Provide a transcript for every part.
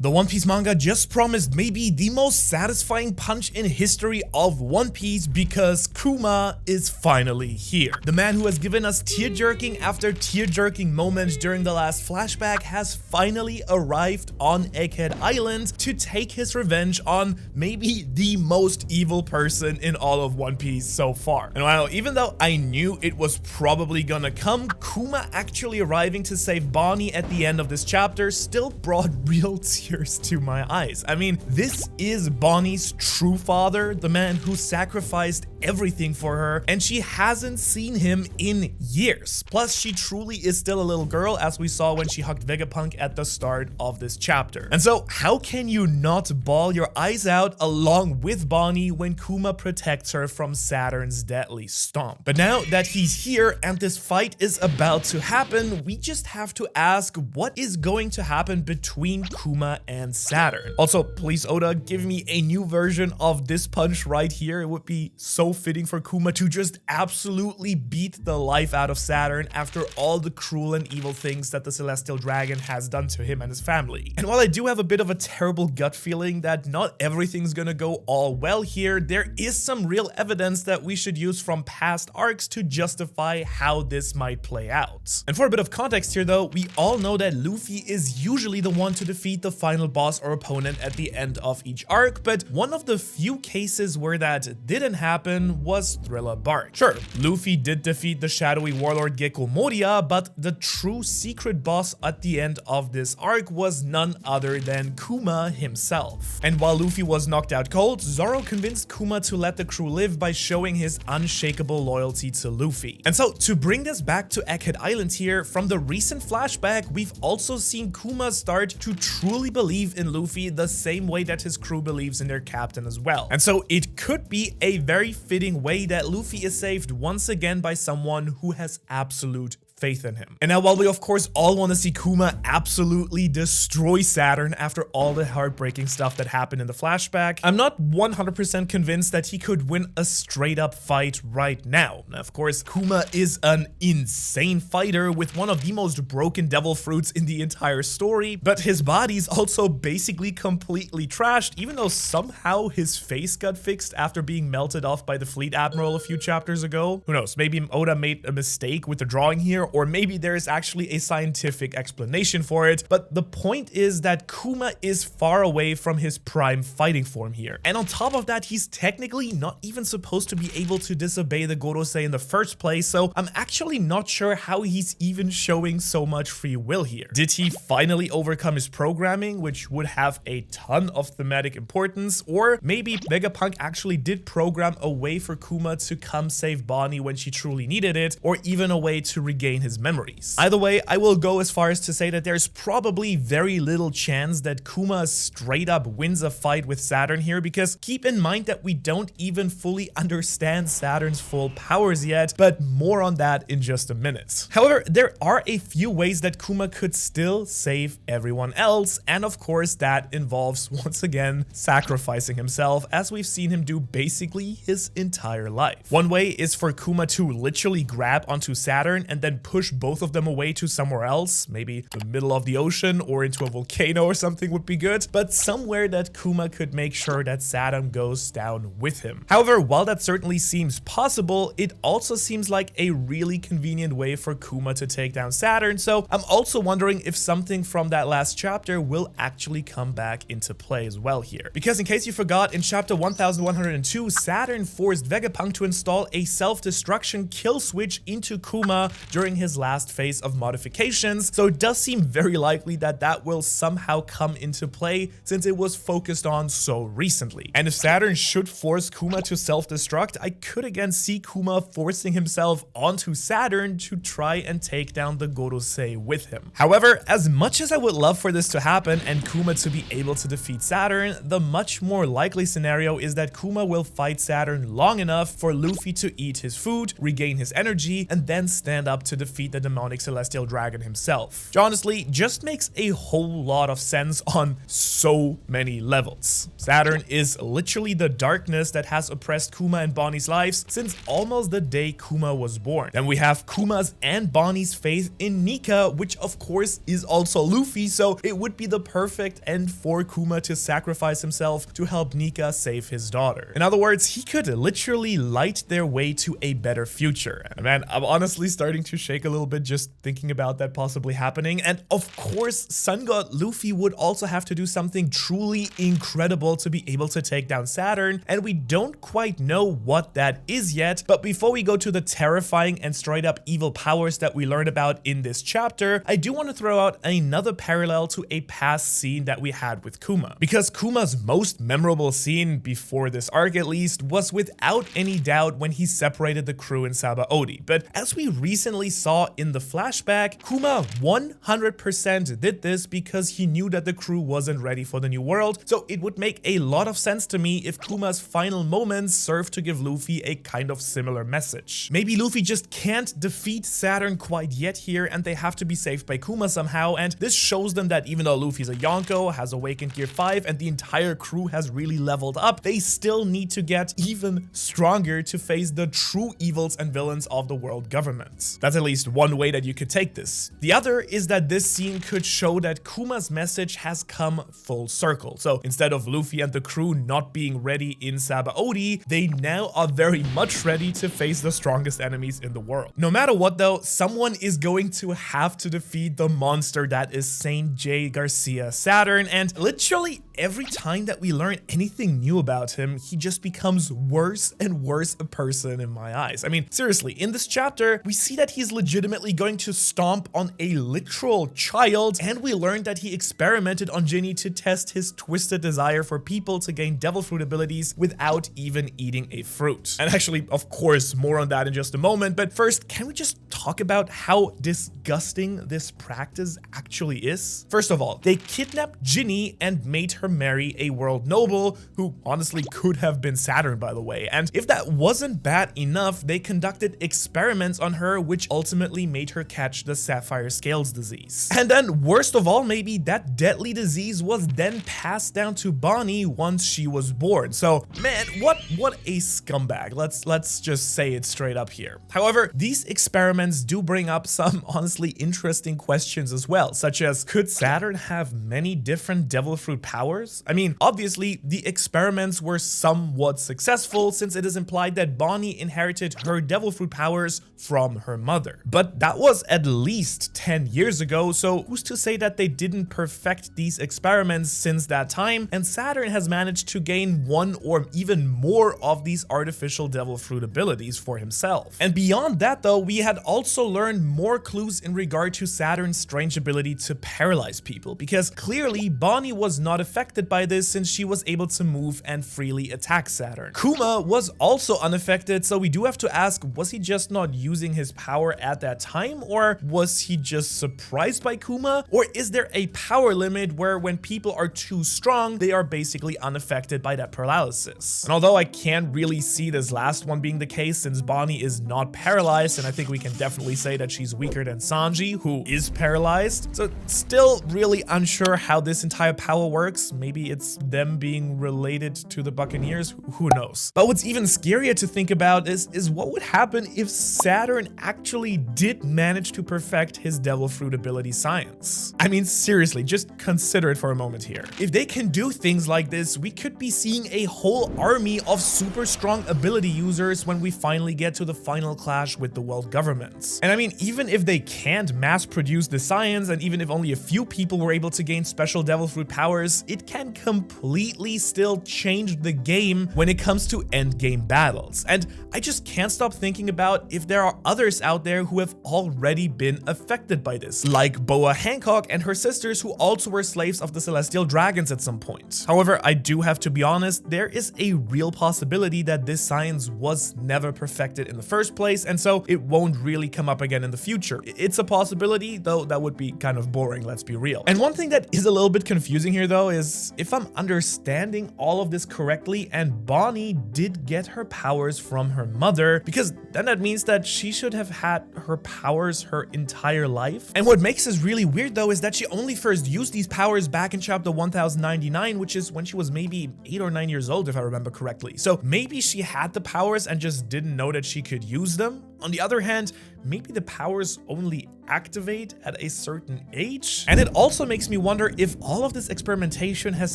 The One Piece manga just promised maybe the most satisfying punch in history of One Piece because Kuma is finally here. The man who has given us tear-jerking after tear-jerking moments during the last flashback has finally arrived on Egghead Island to take his revenge on maybe the most evil person in all of One Piece so far. And while even though I knew it was probably gonna come, Kuma actually arriving to save Bonnie at the end of this chapter still brought real tears to my eyes. I mean, this is Bonnie's true father, the man who sacrificed everything for her, and she hasn't seen him in years. Plus, she truly is still a little girl, as we saw when she hugged Vegapunk at the start of this chapter. And so, how can you not bawl your eyes out along with Bonnie when Kuma protects her from Saturn's deadly stomp? But now that he's here and this fight is about to happen, we just have to ask what is going to happen between Kuma and Saturn. Also, please Oda, give me a new version of this punch right here. It would be so fitting for Kuma to just absolutely beat the life out of Saturn after all the cruel and evil things that the Celestial Dragon has done to him and his family. And while I do have a bit of a terrible gut feeling that not everything's gonna go all well here, there is some real evidence that we should use from past arcs to justify how this might play out. And for a bit of context here though, we all know that Luffy is usually the one to defeat the final boss or opponent at the end of each arc, but one of the few cases where that didn't happen was Thriller Bark. Sure, Luffy did defeat the shadowy warlord Gecko Moria, but the true secret boss at the end of this arc was none other than Kuma himself. And while Luffy was knocked out cold, Zoro convinced Kuma to let the crew live by showing his unshakable loyalty to Luffy. And so to bring this back to Egghead Island here, from the recent flashback, we've also seen Kuma start to truly believe in Luffy the same way that his crew believes in their captain as well. And so it could be a very fitting way that Luffy is saved once again by someone who has absolute faith in him. And now while we of course all want to see Kuma absolutely destroy Saturn after all the heartbreaking stuff that happened in the flashback, I'm not 100% convinced that he could win a straight up fight right now. Now, of course, Kuma is an insane fighter with one of the most broken devil fruits in the entire story, but his body's also basically completely trashed, even though somehow his face got fixed after being melted off by the Fleet Admiral a few chapters ago. Who knows, maybe Oda made a mistake with the drawing here, or maybe there is actually a scientific explanation for it, but the point is that Kuma is far away from his prime fighting form here. And on top of that, he's technically not even supposed to be able to disobey the Gorosei in the first place, so I'm actually not sure how he's even showing so much free will here. Did he finally overcome his programming, which would have a ton of thematic importance, or maybe Vegapunk actually did program a way for Kuma to come save Bonnie when she truly needed it, or even a way to regain his memories. Either way, I will go as far as to say that there's probably very little chance that Kuma straight up wins a fight with Saturn here, because keep in mind that we don't even fully understand Saturn's full powers yet, but more on that in just a minute. However, there are a few ways that Kuma could still save everyone else, and of course that involves once again sacrificing himself, as we've seen him do basically his entire life. One way is for Kuma to literally grab onto Saturn and then push both of them away to somewhere else, maybe the middle of the ocean or into a volcano or something would be good, but somewhere that Kuma could make sure that Saturn goes down with him. However, while that certainly seems possible, it also seems like a really convenient way for Kuma to take down Saturn, so I'm also wondering if something from that last chapter will actually come back into play as well here. Because in case you forgot, in chapter 1102, Saturn forced Vegapunk to install a self-destruction kill switch into Kuma during his last phase of modifications, so it does seem very likely that that will somehow come into play since it was focused on so recently. And if Saturn should force Kuma to self-destruct, I could again see Kuma forcing himself onto Saturn to try and take down the Gorosei with him. However, as much as I would love for this to happen and Kuma to be able to defeat Saturn, the much more likely scenario is that Kuma will fight Saturn long enough for Luffy to eat his food, regain his energy, and then stand up to defeat the demonic celestial dragon himself. Which honestly just makes a whole lot of sense on so many levels. Saturn is literally the darkness that has oppressed Kuma and Bonnie's lives since almost the day Kuma was born. Then we have Kuma's and Bonnie's faith in Nika, which of course is also Luffy, so it would be the perfect end for Kuma to sacrifice himself to help Nika save his daughter. In other words, he could literally light their way to a better future. And man, I'm honestly starting to shake a little bit just thinking about that possibly happening. And of course, Sun God Luffy would also have to do something truly incredible to be able to take down Saturn, and we don't quite know what that is yet. But before we go to the terrifying and straight up evil powers that we learned about in this chapter, I do want to throw out another parallel to a past scene that we had with Kuma. Because Kuma's most memorable scene, before this arc at least, was without any doubt when he separated the crew in 𝙻𝚎𝚐𝚐𝚗𝚍. But as we recently saw in the flashback, Kuma 100% did this because he knew that the crew wasn't ready for the new world, so it would make a lot of sense to me if Kuma's final moments served to give Luffy a kind of similar message. Maybe Luffy just can't defeat Saturn quite yet here and they have to be saved by Kuma somehow, and this shows them that even though Luffy's a Yonko, has awakened Gear 5, and the entire crew has really leveled up, they still need to get even stronger to face the true evils and villains of the world government. That's at least one way that you could take this. The other is that this scene could show that Kuma's message has come full circle. So instead of Luffy and the crew not being ready in 𝙻𝚎𝚐𝚐𝚗𝚍, they now are very much ready to face the strongest enemies in the world. No matter what though, someone is going to have to defeat the monster that is Saint J. Garcia Saturn, and literally every time that we learn anything new about him, he just becomes worse and worse a person in my eyes. I mean, seriously, in this chapter, we see that he's legitimately going to stomp on a literal child, and we learned that he experimented on Ginny to test his twisted desire for people to gain devil fruit abilities without even eating a fruit. And actually, of course, more on that in just a moment, but first, can we just talk about how disgusting this practice actually is? First of all, they kidnapped Ginny and made her marry a world noble, who honestly could have been Saturn, by the way. And if that wasn't bad enough, they conducted experiments on her, which ultimately made her catch the sapphire scales disease. And then worst of all, maybe that deadly disease was then passed down to Bonnie once she was born. So man, what a scumbag. Let's just say it straight up here. However, these experiments do bring up some honestly interesting questions as well, such as, could Saturn have many different devil fruit powers? I mean, obviously the experiments were somewhat successful since it is implied that Bonnie inherited her devil fruit powers from her mother. But that was at least 10 years ago, so who's to say that they didn't perfect these experiments since that time, and Saturn has managed to gain one or even more of these artificial devil fruit abilities for himself. And beyond that though, we had also learned more clues in regard to Saturn's strange ability to paralyze people, because clearly Bonnie was not affected by this since she was able to move and freely attack Saturn. Kuma was also unaffected, so we do have to ask, was he just not using his power at that time, or was he just surprised by Kuma? Or is there a power limit where when people are too strong, they are basically unaffected by that paralysis? And although I can't really see this last one being the case since Bonnie is not paralyzed, and I think we can definitely say that she's weaker than Sanji, who is paralyzed, so still really unsure how this entire power works. Maybe it's them being related to the Buccaneers, who knows. But what's even scarier to think about is what would happen if Saturn actually did manage to perfect his devil fruit ability science. I mean, seriously, just consider it for a moment here. If they can do things like this, we could be seeing a whole army of super strong ability users when we finally get to the final clash with the world governments. And I mean, even if they can't mass produce the science, and even if only a few people were able to gain special devil fruit powers, it can completely still change the game when it comes to endgame battles. And I just can't stop thinking about if there are others out there who have already been affected by this, like Boa Hancock and her sisters, who also were slaves of the celestial dragons at some point. However, I do have to be honest, there is a real possibility that this science was never perfected in the first place, and so it won't really come up again in the future. It's a possibility, though that would be kind of boring, let's be real. And one thing that is a little bit confusing here though is, if I'm understanding all of this correctly, and Bonnie did get her powers from her mother, because then that means that she should have had her powers her entire life. And what makes this really weird though is that she only first used these powers back in chapter 1099, which is when she was maybe 8 or 9 years old if I remember correctly. So maybe she had the powers and just didn't know that she could use them. On the other hand, maybe the powers only activate at a certain age. And it also makes me wonder if all of this experimentation has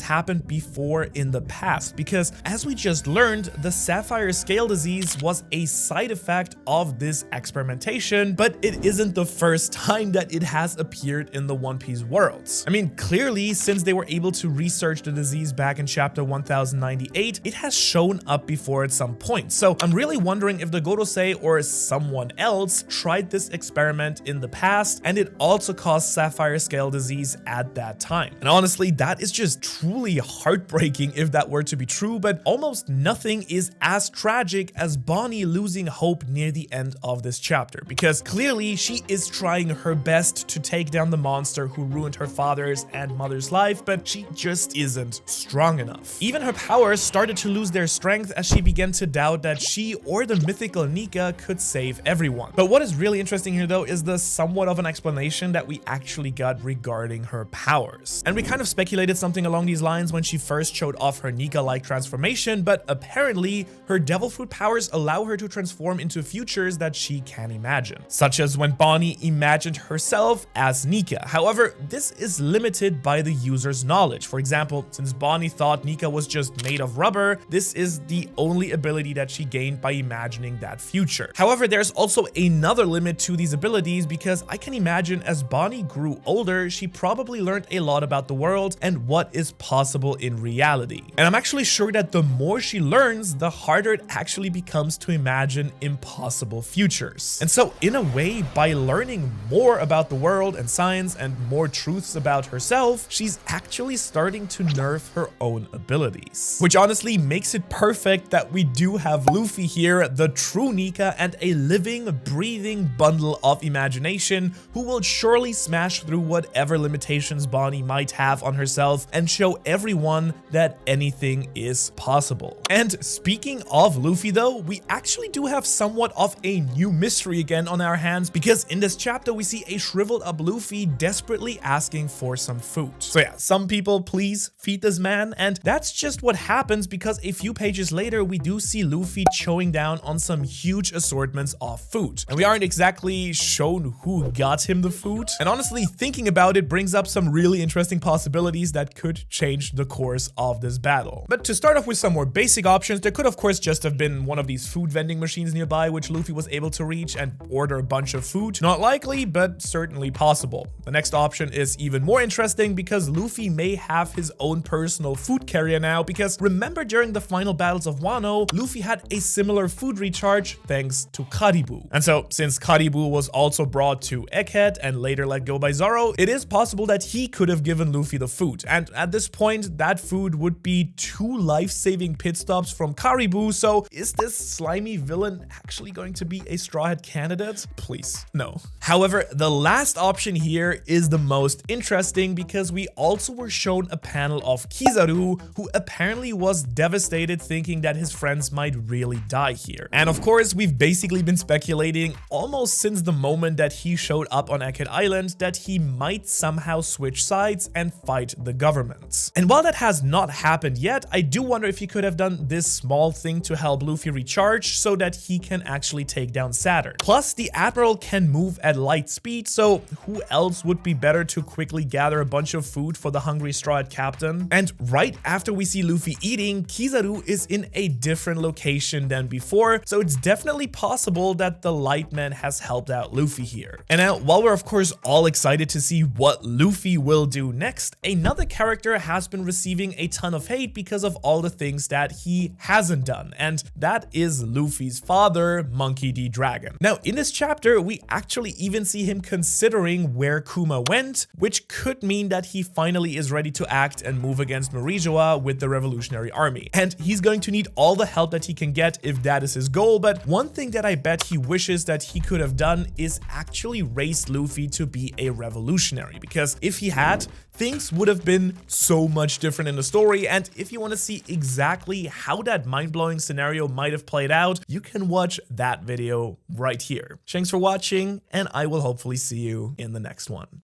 happened before in the past, because as we just learned, the 𝙻𝚎𝚐𝚐 scale disease was a side effect of this experimentation, but it isn't the first time that it has appeared in the One Piece worlds. I mean, clearly, since they were able to research the disease back in chapter 1098, it has shown up before at some point. So I'm really wondering if the Gorosei or someone else tried this experiment in the past, and it also caused 𝙻𝚎𝚐 scale disease at that time. And honestly, that is just truly heartbreaking if that were to be true, but almost nothing is as tragic as Bonnie losing hope near the end of this chapter, because clearly she is trying her best to take down the monster who ruined her father's and mother's life, but she just isn't strong enough. Even her powers started to lose their strength as she began to doubt that she or the mythical Nika could save everyone. But what is really interesting here though is the somewhat of an explanation that we actually got regarding her powers. And we kind of speculated something along these lines when she first showed off her Nika-like transformation, but apparently her devil fruit powers allow her to transform into futures that she can imagine, such as when Bonnie imagined herself as Nika. However, this is limited by the user's knowledge. For example, since Bonnie thought Nika was just made of rubber, this is the only ability that she gained by imagining that future. However, there's also another limit to these abilities, because I can imagine as Bonnie grew older, she probably learned a lot about the world and what is possible in reality. And I'm actually sure that the more she learns, the harder it actually becomes to imagine impossible futures. And so in a way, by learning more about the world and science and more truths about herself, she's actually starting to nerf her own abilities. Which honestly makes it perfect that we do have Luffy here, the true Nika, and a living, breathing bundle of imagination who will surely smash through whatever limitations Bonnie might have on herself and show everyone that anything is possible. And speaking of Luffy though, we actually do have somewhat of a new mystery again on our hands, because in this chapter we see a shriveled up Luffy desperately asking for some food. So yeah, some people please feed this man, and that's just what happens, because a few pages later we do see Luffy chowing down on some huge assortments of food. And we aren't exactly shown who got him the food. And honestly, thinking about it brings up some really interesting possibilities that could change the course of this battle. But to start off with some more basic options, there could of course just have been one of these food vending machines nearby which Luffy was able to reach and order a bunch of food. Not likely, but certainly possible. The next option is even more interesting, because Luffy may have his own personal food carrier now, because remember during the final battles of Wano, Luffy had a similar food recharge thanks to Caribou. And so since Caribou was also brought to Egghead and later let go by Zoro, it is possible that he could have given Luffy the food. And at this point, that food would be 2 life-saving pit stops from Caribou. So is this slimy villain actually going to be a Straw Hat candidate? Please, no. However, the last option here is the most interesting, because we also were shown a panel of Kizaru, who apparently was devastated thinking that his friends might really die here. And of course, we've basically been speculating almost since the moment that he showed up on Egghead Island that he might somehow switch sides and fight the government. And while that has not happened yet, I do wonder if he could have done this small thing to help Luffy recharge so that he can actually take down Saturn. Plus, the Admiral can move at light speed, so who else would be better to quickly gather a bunch of food for the hungry Straw Hat captain? And right after we see Luffy eating, Kizaru is in a different location than before, so it's definitely possible that the Light Man has helped out Luffy here. And now, while we're of course all excited to see what Luffy will do next, another character has been receiving a ton of hate because of all the things that he hasn't done, and that is Luffy's father, Monkey D. Dragon. Now, in this chapter, we actually even see him considering where Kuma went, which could mean that he finally is ready to act and move against Marijoa with the Revolutionary Army. And he's going to need all the help that he can get if that is his goal, but one thing that I bet bet he wishes that he could have done is actually raise Luffy to be a revolutionary, because if he had, things would have been so much different in the story. And if you want to see exactly how that mind-blowing scenario might have played out, you can watch that video right here. Thanks for watching, and I will hopefully see you in the next one.